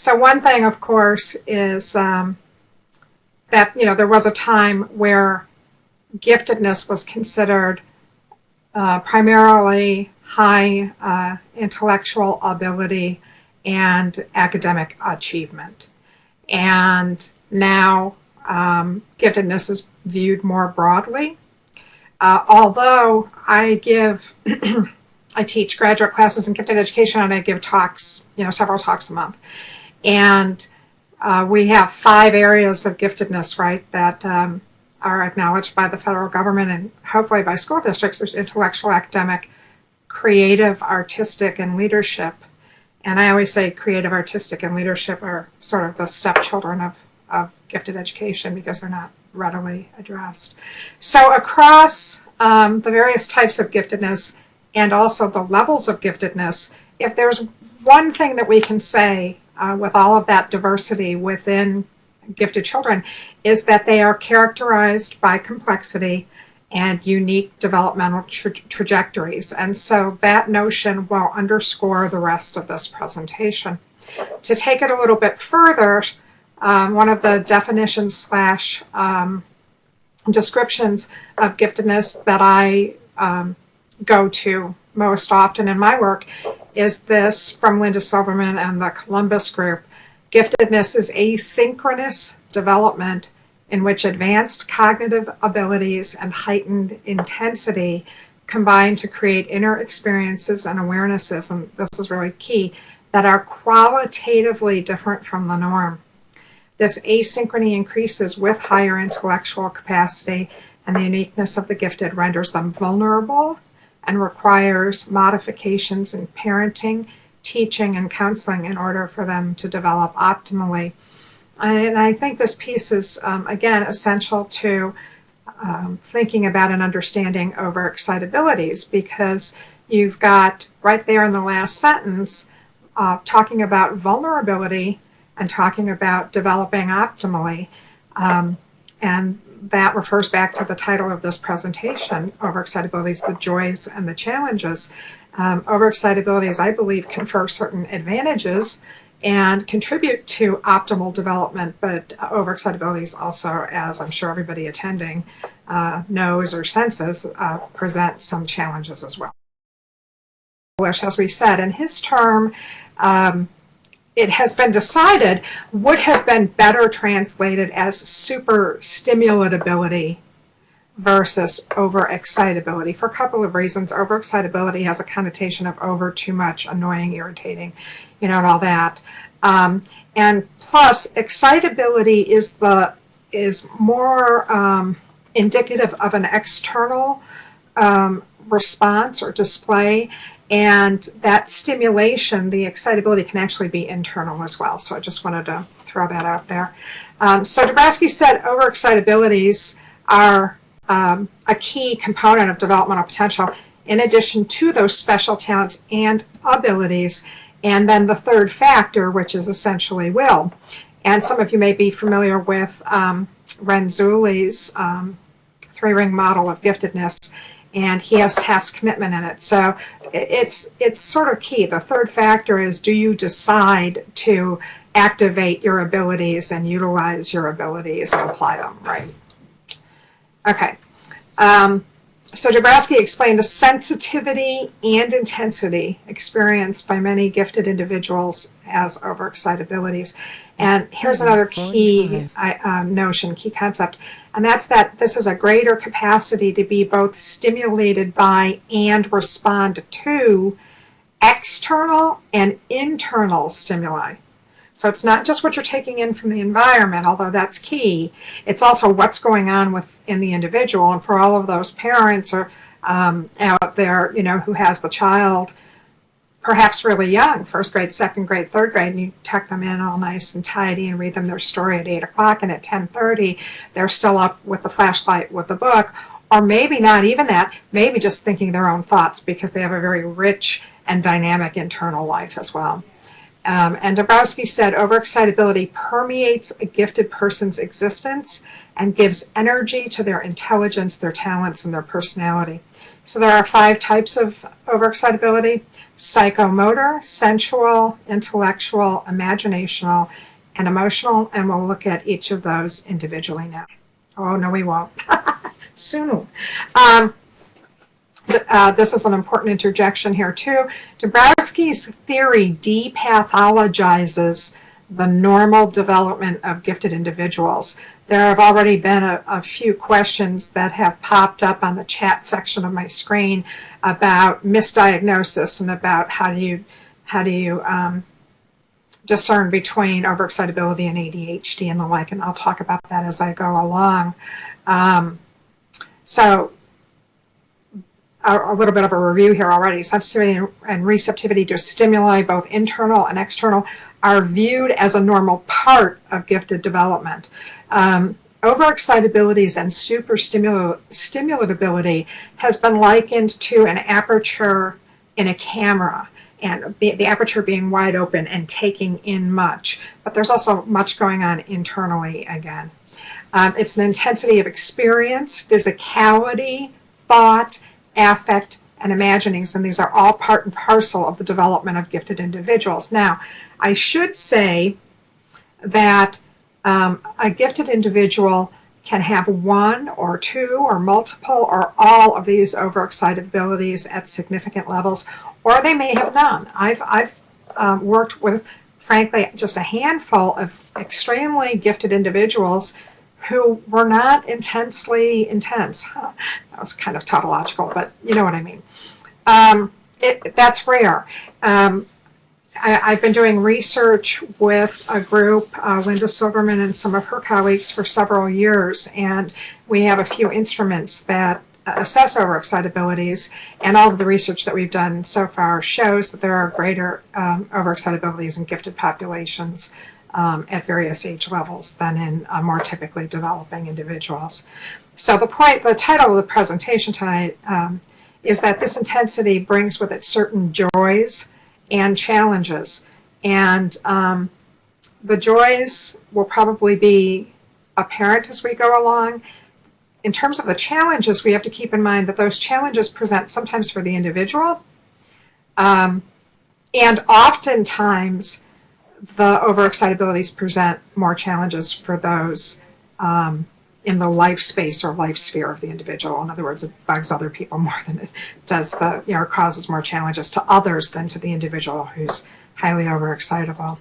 So one thing, of course, is that, there was a time where giftedness was considered primarily high intellectual ability and academic achievement. And now giftedness is viewed more broadly. Although I teach graduate classes in gifted education, and I give talks, several talks a month. And we have 5 areas of giftedness, right, that are acknowledged by the federal government and hopefully by school districts. There's intellectual, academic, creative, artistic, and leadership. And I always say creative, artistic, and leadership are sort of the stepchildren of gifted education because they're not readily addressed. So across the various types of giftedness and also the levels of giftedness, if there's one thing that we can say with all of that diversity within gifted children, is that they are characterized by complexity and unique developmental trajectories. And so that notion will underscore the rest of this presentation. To take it a little bit further, one of the definitions / descriptions of giftedness that I go to most often in my work is this from Linda Silverman and the Columbus Group. Giftedness is asynchronous development in which advanced cognitive abilities and heightened intensity combine to create inner experiences and awarenesses, and this is really key, that are qualitatively different from the norm. This asynchrony increases with higher intellectual capacity, and the uniqueness of the gifted renders them vulnerable and requires modifications in parenting, teaching, and counseling in order for them to develop optimally. And I think this piece is, again, essential to thinking about and understanding overexcitabilities, because you've got right there in the last sentence talking about vulnerability and talking about developing optimally. And that refers back to the title of this presentation, Overexcitabilities, the Joys and the Challenges. Overexcitabilities, I believe, confer certain advantages and contribute to optimal development, but overexcitabilities also, as I'm sure everybody attending knows or senses, present some challenges as well. As we said, in his term, it has been decided would have been better translated as super stimulatability versus overexcitability for a couple of reasons. Overexcitability has a connotation of over, too much, annoying, irritating, and all that. And plus, excitability is more indicative of an external response or display, and that stimulation, the excitability, can actually be internal as well. So I just wanted to throw that out there. So Dabrowski said overexcitabilities are a key component of developmental potential, in addition to those special talents and abilities. And then the third factor, which is essentially will. And some of you may be familiar with Renzulli's 3-ring model of giftedness, and he has task commitment in it. So it's sort of key. The third factor is, do you decide to activate your abilities and utilize your abilities and apply them, right? Okay. So Dabrowski explained the sensitivity and intensity experienced by many gifted individuals as overexcitabilities. And here's another key notion, key concept, and that's that this is a greater capacity to be both stimulated by and respond to external and internal stimuli. So it's not just what you're taking in from the environment, although that's key. It's also what's going on within the individual. And for all of those parents or out there, who has the child perhaps really young, first grade, second grade, third grade, and you tuck them in all nice and tidy and read them their story at 8 o'clock, and at 10:30 they're still up with the flashlight with the book, or maybe not even that, maybe just thinking their own thoughts because they have a very rich and dynamic internal life as well. And Dabrowski said overexcitability permeates a gifted person's existence and gives energy to their intelligence, their talents, and their personality. So there are 5 types of overexcitability: psychomotor, sensual, intellectual, imaginational, and emotional, and we'll look at each of those individually now. Oh, no, we won't. Soon. This is an important interjection here, too. Dabrowski's theory depathologizes the normal development of gifted individuals. There have already been a few questions that have popped up on the chat section of my screen about misdiagnosis and about how do you discern between overexcitability and ADHD and the like, and I'll talk about that as I go along. So a little bit of a review here already. Sensitivity and receptivity to stimuli, both internal and external, are viewed as a normal part of gifted development. Overexcitabilities and superstimulatability has been likened to an aperture in a camera, and the aperture being wide open and taking in much. But there's also much going on internally again. It's an intensity of experience, physicality, thought, affect, and imaginings, and these are all part and parcel of the development of gifted individuals. Now, I should say that a gifted individual can have 1 or 2 or multiple or all of these overexcitabilities at significant levels, or they may have none. I've worked with, frankly, just a handful of extremely gifted individuals who were not intensely intense. That was kind of tautological, but you know what I mean. That's rare. I've been doing research with a group, Linda Silverman and some of her colleagues, for several years, and we have a few instruments that assess overexcitabilities, and all of the research that we've done so far shows that there are greater overexcitabilities in gifted populations at various age levels than in more typically developing individuals. So the title of the presentation tonight is that this intensity brings with it certain joys and challenges. And the joys will probably be apparent as we go along. In terms of the challenges, we have to keep in mind that those challenges present sometimes for the individual, and oftentimes the overexcitabilities present more challenges for those in the life space or life sphere of the individual. In other words, it bugs other people more than it does causes more challenges to others than to the individual who's highly overexcitable.